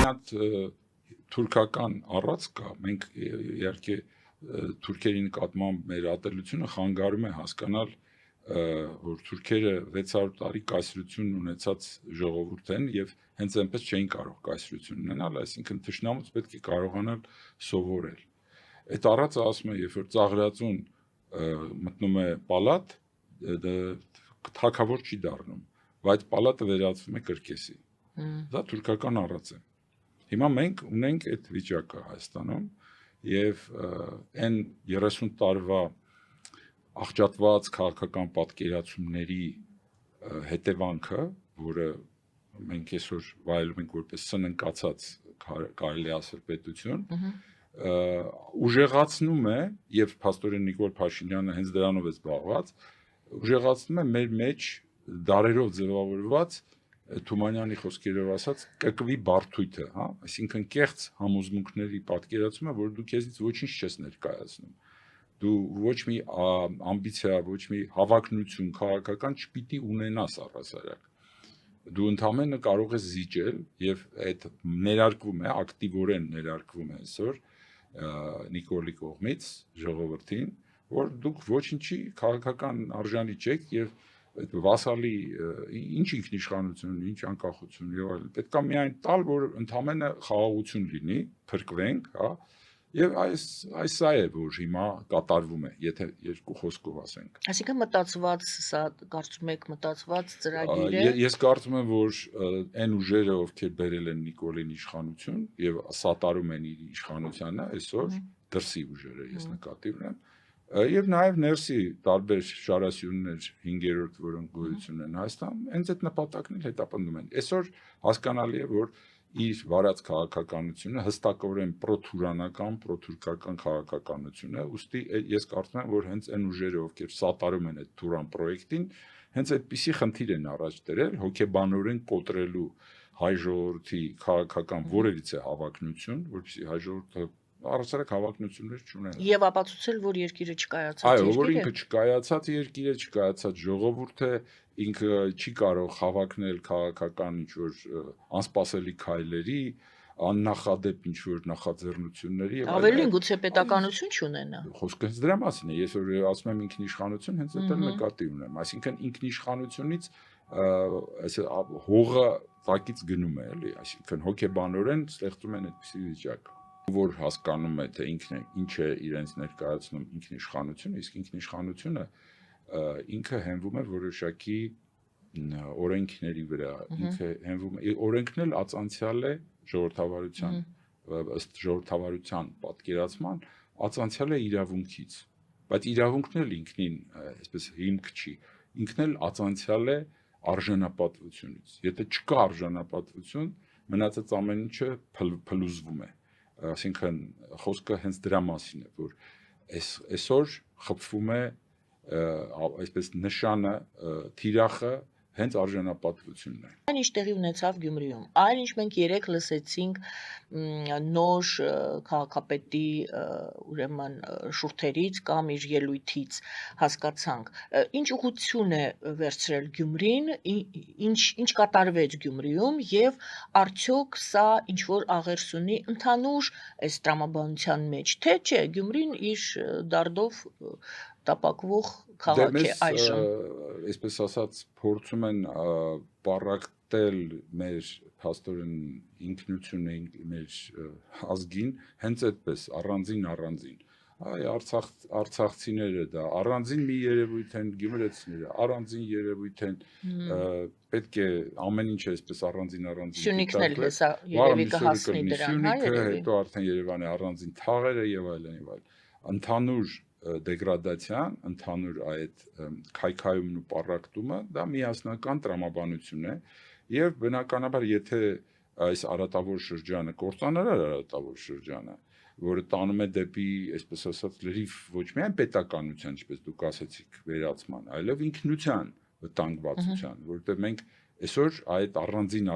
հատ թուրքական առած կա, մենք իհարկե թուրքերի նկատմամբ մեր ատելությունը խանգարում է հասկանալ, որ թուրքերը 600 տարի կայսրություն ունեցած ժողովուրդ են եւ հենց այնպես չէին կարող կայսրություն ունենալ, այսինքն թշնամուց պետք է կարողանալ սովորել։ Այդ առածը ասում է, երբ որ ծաղրածուն մտնում է պալատ, թագավոր չի դառնում, բայց պալատը վերածվում է կրկեսի։ Դա թուրքական առած է։ Հիմա մենք ունենք այդ վիճակը Հայաստանում եւ այն 30 տարվա աղճատված քաղաքական պատկերացումների հետևանքը, որը մենք այսօր վայելում ենք որպես սննկացած կարելի ասել պետություն, ուժեղացնում է եւ փաստորեն Նիկոլ Փաշինյանը հենց դրանով է զբաղված, ուժեղացնում է մեր մեջ դարերով ձևավորված Թումանյանի խոսքերով ասած կկվի բարդույթը, հա, այսինքն կեղծ համոզմունքների պատկերացումը, որ դու քեզից ոչինչ չես ներկայացնում։ Դու ոչ մի ամբիցիա, ոչ մի հավակնություն քաղաքական չպիտի ունենաս առհասարակ։ Դու ընդհանրապես կարող ես զիջել եւ այդ ներարկվում է, ակտիվորեն ներարկվում է այսօր Նիկոլի կողմից ժողովրդին, որ դուք ոչինչի քաղաքական արժանի չեք եւ այդ վասալի ինչ ինքնիշխանություն, ինչ անկախություն եւ այլն։ Պետք է միայն տալ, որ ընդհանրապես խաղաղություն լինի, փրկվենք, հա, եւ այս սա է, որ հիմա կատարվում է, եթե երկու խոսքով ասենք։ Այսինքն մտածված, սա կարծում եք մտածված ծրագիր է։ Ես կարծում եմ, որ այն ուժերը, ովքեր բերել են Նիկոլին իշխանություն եւ սատարում են իր իշխանությանը, այսօր դրսի ուժերը ես նկատի ունեմ, եւ նաեւ ներսի տարբեր շարասյուններ 5-րդ, որոնք գոյություն են Հայաստանում, հենց այդ նպատակն էլ հետապնդում են։ Այսօր հասկանալի է, որ իր վարած քաղաքականությունը հստակորեն պրոթուրանական, պրոթուրքական քաղաքականություն է, ուստի ես կարծում եմ, որ հենց այն ուժերը, ովքեր սատարում են այդ Թուրան պրոյեկտին, հենց այդպիսի խնդիր են առաջ դրել, հոգեբանորեն կոտրելու հայ ժողովրդի քաղաքական որևիցե հավակնություն, որպեսզի հայ ժողովուրդը առասարակ հավակնություններ չունեն։ Եվ ապացուցել, որ երկիրը չկայացած երկիր է։ Այո, որ ինքը չկայացած երկիր է, չկայացած ժողովուրդ է, ինքը չի կարող հավակնել քաղաքական ինչ-որ անսպասելի քայլերի, աննախադեպ ինչ-որ նախաձեռնությունների եւ ավելին գուցե պետականություն չունենա։ Խոսքը հենց դրա մասին է, ես որ ասում եմ ինքնիշխանություն, հենց դա նկատի ունեմ, այսինքն ինքնիշխանությունից այս հողը տակից գնում է, էլի, այսինքն հոգեբանորեն ստեղծում են այդպիսի վիճակ, որ հասկանում է թե ինքն ինչ է իրենց ներկայացնում ինքնիշխանությունը, իսկ ինքնիշխանությունը ինքը հենվում է որոշակի օրենքների վրա, ինքը հենվում է օրենքն էլ ածանցյալ է ժողովրդավարության, ըստ ժողովրդավարության պատկերացման ածանցյալ է իրավունքից, բայց իրավունքն էլ ինքնին այսպես հիմք չի, ինքն էլ ածանցյալ է արժանապատվությունից, եթե չկա արժանապատվություն, մնացած ամեն ինչը փլուզվում է, այսինքն խոսքը հենց դրա մասին է, որ այսօր խփվում է այսպես նշանը, թիրախը հենց արժանապատվությունն է։ Այն ինչ տեղի ունեցավ Գյումրիում, այն ինչ մենք երեք լսեցինք նոր քաղաքապետի ուրեմն շուրթերից կամ իր ելույթից հասկացանք, ինչ ուղղություն է վերցրել Գյումրին, ինչ կատարվեց Գյումրիում եւ արդյոք սա ինչ որ աղերս ունի ընդհանուր այս տրամաբանության մեջ, թե չէ Գյումրին իր դարդով տապակվող քաղաք է այժմ։ Այսպես ասած, փորձում են պառակտել մեր փաստորեն ինքնությունը մեր ազգին, հենց այդպես առանձին։ Այ արցախցիները դա առանձին մի երևույթ են, գյումրեցիները առանձին երևույթ են, պետք է ամեն ինչ այսպես առանձին Սյունիքն էլ հեսա երևի կհասնի դրան, հա, երևի։ Հետո արդեն Երևանի առանձին թաղերը եւ այլն եւ այլն։ Ընդհանուր դեգրադացիան, ընդհանուր այդ քայքայումն ու պառակտումը դա միասնական տրամաբանություն է եւ բնականաբար եթե այս արատավոր շրջանը կործանարար արատավոր շրջանը, որը տանում է դեպի, այսպես ասած, լրիվ ոչ միայն պետականության, ինչպես դուք ասացիք, վերացման, այլև ինքնության վտանգվածության, որովհետեւ մենք այսօր այդ առանձին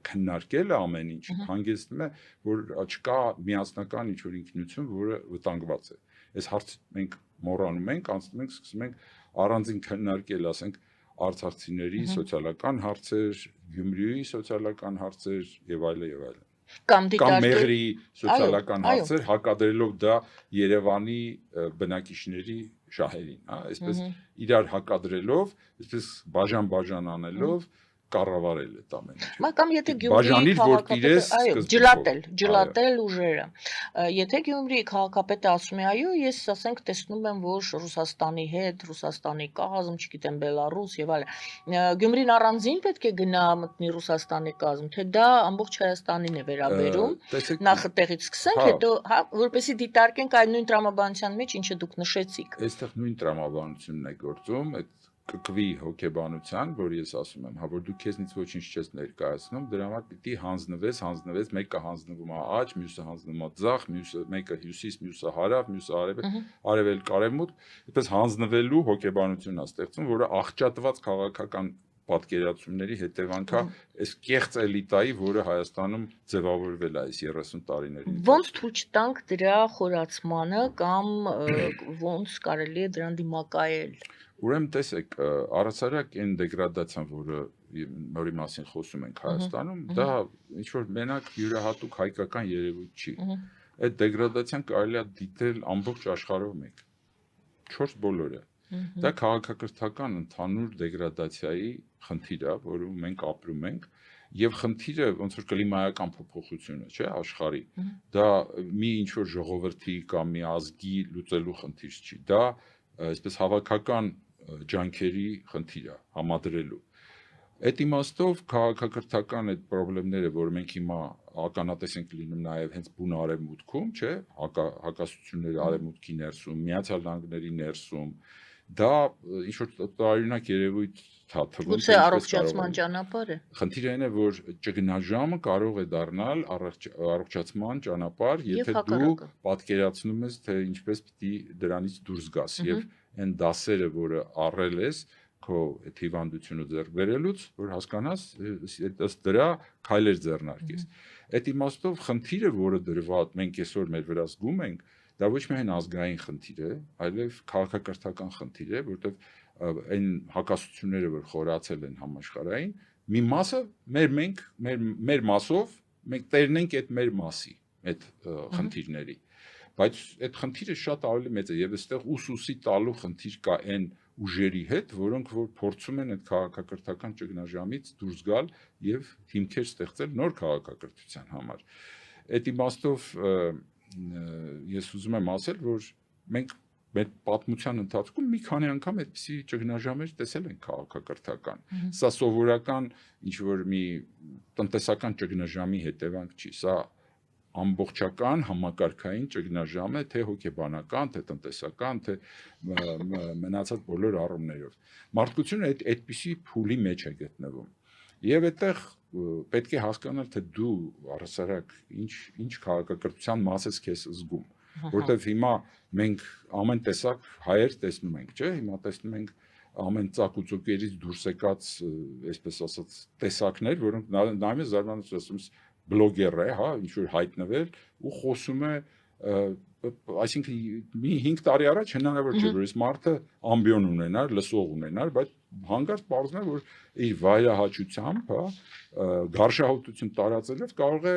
քննարկելը ամեն ինչ հանգեցնում է, որ չկա միասնական ինչ-որ ինքնություն, որը վտանգված է։ Այս հարցը մենք մոռանում ենք, անցնում ենք, սկսում ենք առանձին քննարկել, ասենք, արցախցիների սոցիալական հարցեր, Գյումրիի սոցիալական հարցեր եւ այլն եւ այլն։ Կամ մեղրի սոցիալական հարցեր հակադրելով դա Երևանի բնակիչների շահերին, հա, այսպես իրար հակադրելով, այսպես բաժան անելով կառավարել այդ ամեն ինչը։ Կամ եթե Գյումրիի քաղաքապետը, ջլատել ուժերը։ Եթե Գյումրիի քաղաքապետը ասում է, այո, ես ասենք տեսնում եմ, որ Ռուսաստանի հետ, Ռուսաստանի կազմ, չգիտեմ, Բելարուս եւ այլն։ Գյումրին առանձին պետք է գնա մտնի Ռուսաստանի կազմ, թե դա ամբողջ Հայաստանին է վերաբերում։ Նախ տեղից սկսենք, հետո, հա, որպեսզի դիտարկենք այն նույն տրամաբանության մեջ, ինչը դուք նշեցիք։ Այստեղ նույն տրամաբանությունն է գործում, այդ կկվի հոգեբանության, որ ես ասում եմ, հա, որ դու քեզնից ոչինչ չես ներկայացնում, դրա համար պիտի հանձնվես, մեկը հանձնվում է աջ, մյուսը հանձնվում է ձախ, մեկը հյուսիս, մյուսը հարավ, մյուսը արևելք, արևմուտք, այդպես հանձնվելու հոգեբանությունն է ստեղծում, որը աղճատված քաղաքական պատկերացումների հետևանք է այս կեղծ էլիտայի, որը Հայաստանում ձևավորվել է այս 30 տարիների ընթացքում։ Ոնց թույլ չտանք դրա խորացմանը կամ ոնց կարելի է դրան դիմակայել։ Ուրեմն տեսեք, առհասարակ այն դեգրադացիան, որի մասին խոսում ենք Հայաստանում, դա ինչ որ մենակ յուրահատուկ հայկական երևույթ չի։ Այդ դեգրադացիան կարելի է դիտել ամբողջ աշխարհով մեկ։ 4 բոլորը։ Դա քաղաքակրթական ընդհանուր դեգրադացիայի խնդիր է, որում մենք ապրում ենք, եւ խնդիրը ոնց որ կլիմայական փոփոխությունը, չէ, աշխարհի։ Դա մի ինչ որ ժողովրդի կամ մի ազգի լուծելու խնդիր չի։ Դա այսպես հավաքական ջանքերի խնդիր է համադրելու։ Այդ իմաստով քաղաքակրթական այդ խնդիրները, որ մենք հիմա ականատես ենք լինում նաև հենց բուն արևմուտքում, չէ, հակասությունները արևմուտքի ներսում, Միացյալ Նահանգների ներսում, դա ինչ որ տարօրինակ երևույթ է թվում։ Գուցե առողջացման ճանապարհ է։ Խնդիրը այն է, որ ճգնաժամը կարող է դառնալ առողջացման ճանապարհ, եթե դու պատկերացնում ես, թե ինչպես պիտի դրանից դուրս գաս եւ այն դասերը, որը առել ես քո այդ հիվանդությունը ձեռք բերելուց, որ հասկանաս ըստ դրա քայլեր ձեռնարկես։ Այդ իմաստով խնդիրը, որը դրված մենք այսօր մեր վրա զգում ենք, դա ոչ միայն ազգային խնդիր է, այլև քաղաքակրթական խնդիր է, որովհետև այն հակասությունները, որ խորացել են համաշխարհային, մի մասը մեր մասով մենք տերն ենք այդ մեր մասի, այդ խնդիրների։ Բայց այդ խնդիրը շատ ավելի մեծ է եւ այստեղ ուսուսի տալու խնդիր կա այն ուժերի հետ, որոնք որ փորձում են այդ քաղաքակրթական ճգնաժամից դուրս գալ եւ հիմքեր ստեղծել նոր քաղաքակրթության համար։ Այդ իմաստով ես ուզում եմ ասել, որ մենք մեր պատմության ընթացքում մի քանի անգամ այդպիսի ճգնաժամեր տեսել ենք քաղաքակրթական։ Սա սովորական ինչ որ մի տնտեսական ճգնաժամի հետևանք չի, սա ամբողջական համակարգային ճգնաժամ է, թե հոգեբանական, թե տնտեսական, թե մնացած բոլոր առումներով։ Մարդկությունը այդպիսի փուլի մեջ է գտնվում։ Եվ այդտեղ պետք է հասկանալ, թե դու առհասարակ ինչ քաղաքակրթության մաս ես քեզ զգում, որտեվ հիմա մենք ամեն տեսակ հայեր տեսնում ենք, չէ՞, հիմա տեսնում ենք ամեն ծակ ու ծուկերից դուրս եկած, այսպես ասած, տեսակներ, որոնք նայում ես զարմանում ես, ասում ես բլոգեր է, հա, ինչ որ հայտնվել ու խոսում է, այսինքն մի 5 տարի առաջ հնարավոր չէ, որ այս մարդը ամբիոն ունենար, լսող ունենար, բայց հանկարծ պարզվում է, որ իր վայրահաճությամբ, հա, գարշահոտություն տարածելով կարող է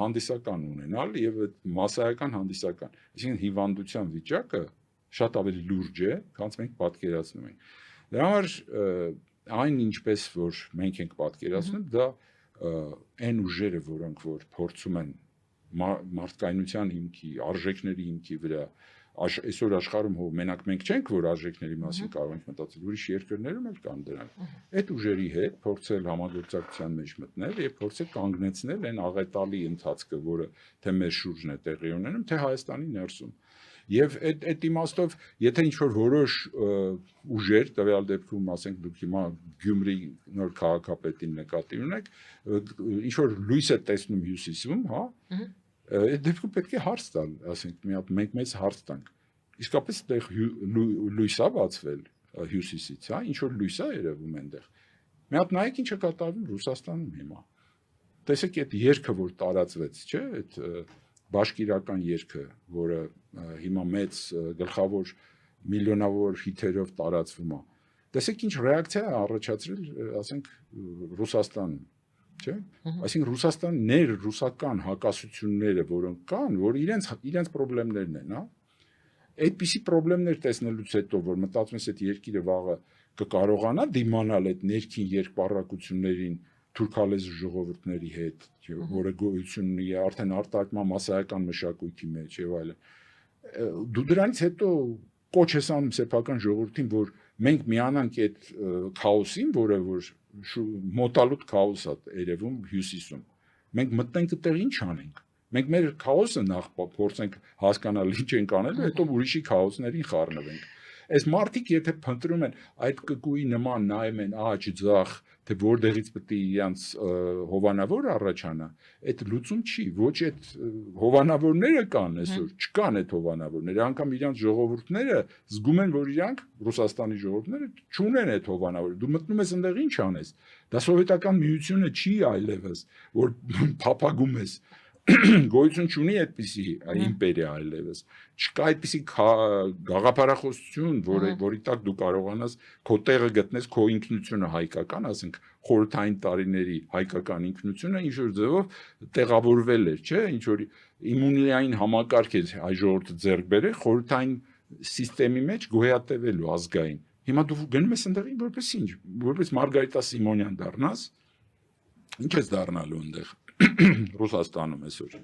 հանդիսական ունենալ եւ այդ մասսայական հանդիսական, այսինքն հիվանդության վիճակը շատ ավելի լուրջ է, քան մենք պատկերացնում ենք։ Դրա համար այն ինչպես որ մենք ենք պատկերացնում, դա այն ուժերը, որոնք որ փորձում են մարդկայնության հիմքի, արժեքների հիմքի վրա, այսօր աշխարհում հո մենակ մենք չենք, որ արժեքների մասին կարող ենք մտածել, ուրիշ երկրներում էլ կան դրանք։ Այդ ուժերի հետ փորձել համագործակցության մեջ մտնել եւ փորձել կանգնեցնել այն աղետալի ընթացքը, որը թե մեր շուրջն է տեղի ունենում, թե Հայաստանի ներսում։ Եվ այդ իմաստով, եթե ինչ-որ որոշ ուժեր, տվյալ դեպքում, ասենք դուք հիմա Գյումրի նոր քաղաքապետին նկատի ունեք, ինչ-որ լույս է տեսնում հյուսիսում, հա, այդ դեպքում պետք է հարց տալ, ասենք մի հատ մենք մեծ հարց տանք։ Իսկապես այդտեղ լույս է բացվել հյուսիսից, հա, ինչ-որ լույս է երևում այնտեղ։ Մի հատ նայեք ինչ է կատարվում Ռուսաստանում հիմա։ Տեսեք այդ երգը, որ տարածվեց, չէ՞, այդ բաշկիրական երգը, որը հիմա մեծ գլխավոր միլիոնավոր հիթերով տարածվում է, Տեսեք ինչ ռեակցիա է առաջացրել, ասենք Ռուսաստանում, չէ՞։ Այսինքն Ռուսաստաններ ռուսական հակասությունները, որոնք կան, որ իրենց խնդիրներն են, հա։ Այդպիսի խնդիրներ տեսնելուց հետո, որ մտածում ես այդ երկիրը վաղը կկարողանա դիմանալ այդ ներքին երկպառակություններին թուրքալեզու ժողովուրդների հետ, որը գոյություն ունի արդեն արտահայտման մասսայական մշակույթի մեջ եւ այլն։ Դու դրանից հետո կոչ ես անում սեփական ժողովրդին, որ մենք միանանք այդ քաոսին, որը որ մոտալուտ քաոս է երևում հյուսիսում։ Մենք մտնենք այդտեղ ինչ անենք։ Մենք մեր քաոսը նախ փորձենք հասկանալ ինչ ենք անելու, հետո ուրիշի քաոսներին խառնվենք։ Այս մարդիկ եթե փնտրում են այդ կկուի նման նայում են ահա ջախ, թե որտեղից պետք է իրանց հովանավոր առաջանա, այդ լուծում չի, ոչ այդ հովանավորները կան այսօր, չկան այդ հովանավորները, անգամ իրանց ժողովուրդները զգում են, որ իրանք Ռուսաստանի ժողովուրդները չունեն այդ հովանավորը։ Դու մտնում ես այնտեղ ինչ անես։ Դա սովետական միությունը չի այլևս, որ փափագում ես գոյություն չունի այդպիսի իմպերիա այլևս չկա այդպիսի գաղափարախոսություն որի տակ դու կարողանաս քո տեղը գտնես քո ինքնությունը հայկական ասենք խորհրդային տարիների հայկական ինքնությունը ինչ որ ձևով տեղավորվել էր չէ ինչ որ իմունիային համակարգ է հայ ժողովուրդը ձեռք բերել խորհրդային սիստեմի մեջ գոյատևելու ազգային հիմա դու գնում ես այնտեղ որպես ինչ որպես Մարգարիտա Սիմոնյան դառնաս ինչ ես դառնալու այնտեղ Ռուսաստանում այսօր